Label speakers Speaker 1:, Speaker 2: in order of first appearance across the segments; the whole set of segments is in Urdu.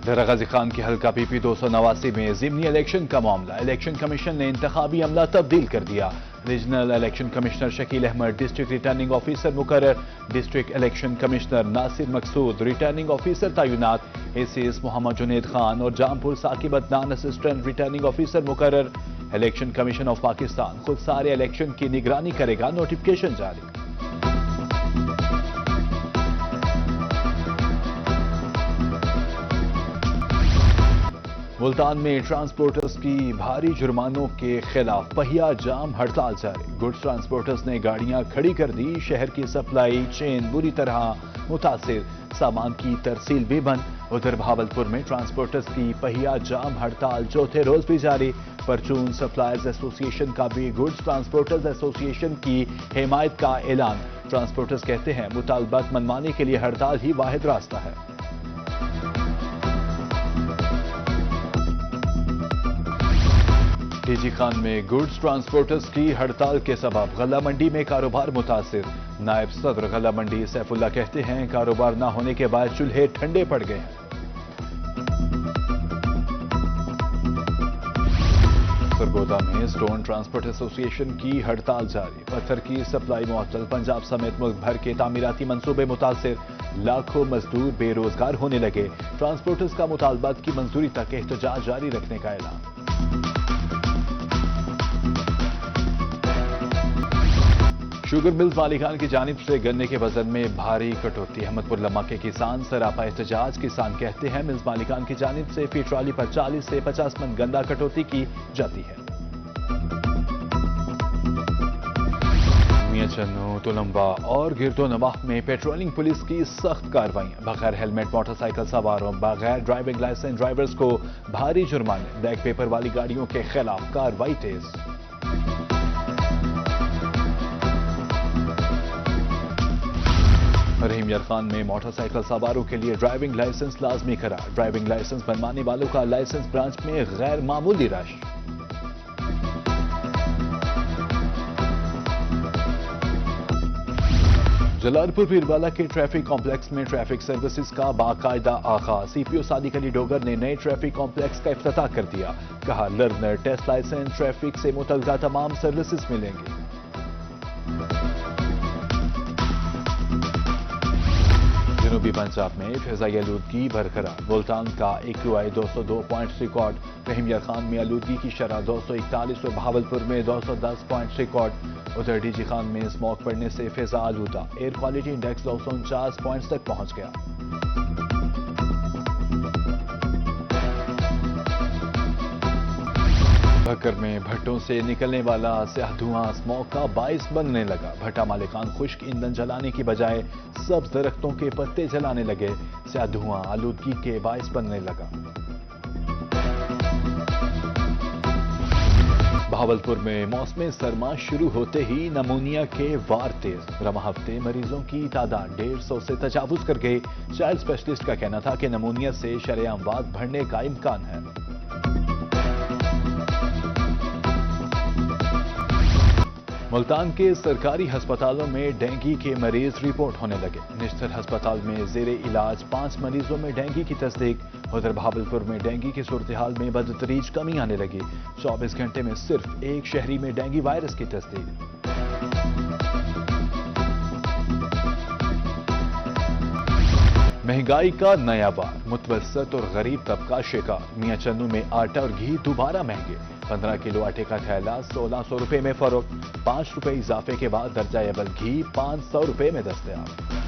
Speaker 1: ڈیرہ غازی خان کی حلقہ پی پی 289 میں ضمنی الیکشن کا معاملہ، الیکشن کمیشن نے انتخابی عملہ تبدیل کر دیا۔ Regional election commissioner Shakeel Ahmed district returning officer مقرر، district election commissioner Nasir Maqsood returning officer تعینات، ACS محمد جنید خان اور Jampur Saqib Adnan assistant returning officer مقرر۔ الیکشن کمیشن آف پاکستان خود سارے الیکشن کی نگرانی کرے گا، نوٹیفکیشن جاری۔ ملتان میں ٹرانسپورٹرز کی بھاری جرمانوں کے خلاف پہیا جام ہڑتال جاری، گڈز ٹرانسپورٹرز نے گاڑیاں کھڑی کر دی، شہر کی سپلائی چین بری طرح متاثر، سامان کی ترسیل بھی بند۔ ادھر بہاولپور میں ٹرانسپورٹرز کی پہیا جام ہڑتال چوتھے روز بھی جاری، پرچون سپلائرز ایسوسی ایشن کا بھی گڈز ٹرانسپورٹرز ایسوسی ایشن کی حمایت کا اعلان۔ ٹرانسپورٹرز کہتے ہیں مطالبات منوانے کے لیے ہڑتال ہی واحد راستہ ہے۔ ڈی جی خان میں گڈز ٹرانسپورٹرز کی ہڑتال کے سبب غلہ منڈی میں کاروبار متاثر، نائب صدر غلہ منڈی سیف اللہ کہتے ہیں کاروبار نہ ہونے کے بعد چولہے ٹھنڈے پڑ گئے ہیں۔ سرگودا میں اسٹون ٹرانسپورٹ ایسوسی ایشن کی ہڑتال جاری، پتھر کی سپلائی معطل، پنجاب سمیت ملک بھر کے تعمیراتی منصوبے متاثر، لاکھوں مزدور بے روزگار ہونے لگے، ٹرانسپورٹرز کا مطالبات کی منظوری تک احتجاج جاری رکھنے کا اعلان۔ شوگر ملز مالکان کی جانب سے گنے کے وزن میں بھاری کٹوتی، احمد پور لمحہ کے کسان سراپا احتجاج، کسان کہتے ہیں ملز مالکان کی جانب سے فی ٹرالی پر 40 سے 50 من گندہ کٹوتی کی جاتی ہے۔ میاں چنو، تلمبا اور گرد و نواح میں پیٹرولنگ پولیس کی سخت کارروائیاں، بغیر ہیلمٹ موٹر سائیکل سواروں، بغیر ڈرائیونگ لائسنس ڈرائیورز کو بھاری جرمانے، بلیک پیپر والی گاڑیوں کے خلاف کارروائی تیز۔ رحیم یار خان میں موٹر سائیکل سواروں کے لیے ڈرائیونگ لائسنس لازمی قرار، ڈرائیونگ لائسنس بنوانے والوں کا لائسنس برانچ میں غیر معمولی رش۔ جلال پور پیروالا کے ٹریفک کمپلیکس میں ٹریفک سروسز کا باقاعدہ آغاز، CPO صادق علی ڈوگر نے نئے ٹریفک کمپلیکس کا افتتاح کر دیا، کہا لرنر، ٹیسٹ لائسنس، ٹریفک سے متعلقہ تمام سروسز ملیں گی۔ جنوبی پنجاب میں فضائی آلودگی برقرار، ملتان کا AQI 202 پوائنٹس ریکارڈ، رحیم یار خان میں آلودگی کی شرح 241 اور بہاولپور میں 210 پوائنٹس ریکارڈ۔ ادھر ڈی جی خان میں اسموک پڑنے سے فضا آلودہ، ایئر کوالٹی انڈیکس 249 پوائنٹس تک پہنچ گیا۔ بھکر میں بھٹوں سے نکلنے والا سیاہ دھواں اسموک کا باعث بننے لگا، بھٹا مالکان خشک ایندھن جلانے کی بجائے سبز درختوں کے پتے جلانے لگے، سیاہ دھواں آلودگی کے باعث بننے لگا۔ بہاولپور میں موسم سرما شروع ہوتے ہی نمونیا کے وار تیز، رواں ہفتے مریضوں کی تعداد 150 سے تجاوز کر گئی، چائلڈ اسپیشلسٹ کا کہنا تھا کہ نمونیا سے شرح اموات بڑھنے کا امکان ہے۔ ملتان کے سرکاری ہسپتالوں میں ڈینگی کے مریض رپورٹ ہونے لگے، نشتر ہسپتال میں زیر علاج 5 مریضوں میں ڈینگی کی تصدیق، ادھر بہاولپور میں ڈینگی کی صورتحال میں بتدریج کمی آنے لگی، 24 گھنٹے میں صرف ایک شہری میں ڈینگی وائرس کی تصدیق۔ مہنگائی کا نیا بار، متوسط اور غریب طبقہ شکار، میاں چنو میں آٹا اور گھی دوبارہ مہنگے، 15 کلو آٹے کا تھیلا 1600 روپے میں فروخت، 5 روپے اضافے کے بعد درجہ اول گھی 500 روپے میں دستیاب۔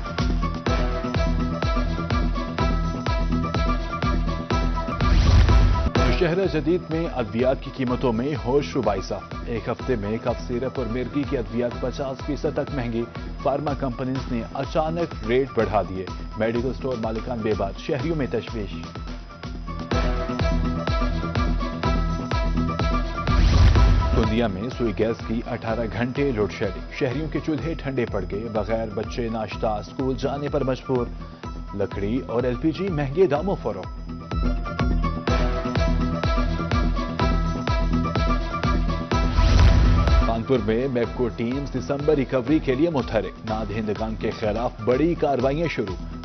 Speaker 1: شہر جدید میں ادویات کی قیمتوں میں ہوش ربا اضافہ، ایک ہفتے میں کف سیرپ اور مرگی کی ادویات 50% تک مہنگی، فارما کمپنیز نے اچانک ریٹ بڑھا دیے، میڈیکل سٹور مالکان بے بات، شہریوں میں تشویش۔ گوندیا میں سوئی گیس کی 18 گھنٹے لوڈ شیڈنگ، شہریوں کے چولہے ٹھنڈے پڑ گئے، بغیر بچے ناشتہ اسکول جانے پر مجبور، لکڑی اور LPG مہنگے داموں فروخت۔ کانپور میں میپکو ٹیمز دسمبر ریکوری کے لیے متحرک، نادہندگان کے خلاف بڑی کارروائیاں شروع،